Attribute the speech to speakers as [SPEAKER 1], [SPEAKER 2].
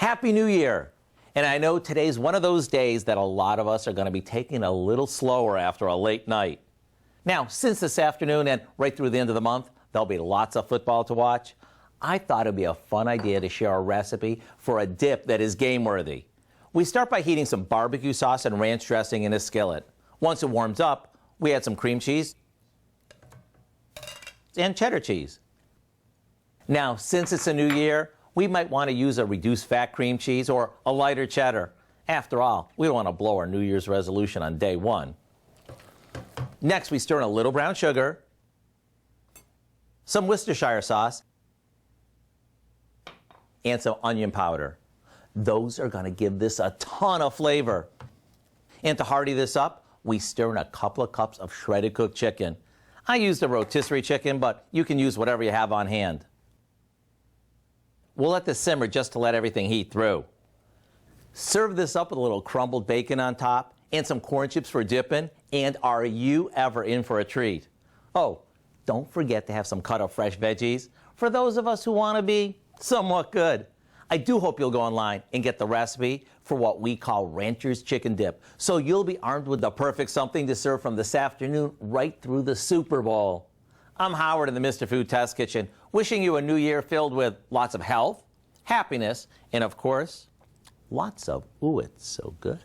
[SPEAKER 1] Happy New Year! And I know today's one of those days that a lot of us are going to be taking a little slower after a late night. Now, since this afternoon and right through the end of the month, there'll be lots of football to watch, I thought it'd be a fun idea to share a recipe for a dip that is game-worthy. We start by heating some barbecue sauce and ranch dressing in a skillet. Once it warms up, we add some cream cheese and cheddar cheese. Now, since it's a new year, we might want to use a reduced fat cream cheese or a lighter cheddar. After all, we don't want to blow our New Year's resolution on day one. Next, we stir in a little brown sugar, some Worcestershire sauce, and some onion powder. Those are going to give this a ton of flavor. And to hearty this up, we stir in a couple of cups of shredded cooked chicken. I used a rotisserie chicken, but you can use whatever you have on hand. We'll let this simmer just to let everything heat through. Serve this up with a little crumbled bacon on top and some corn chips for dipping, and are you ever in for a treat? Oh, don't forget to have some cut up fresh veggies for those of us who want to be somewhat good. I do hope you'll go online and get the recipe for what we call Rancher's Chicken Dip, so you'll be armed with the perfect something to serve from this afternoon right through the Super Bowl. I'm Howard in the Mr. Food Test Kitchen, wishing you a new year filled with lots of health, happiness, and of course, lots of, ooh, it's so good.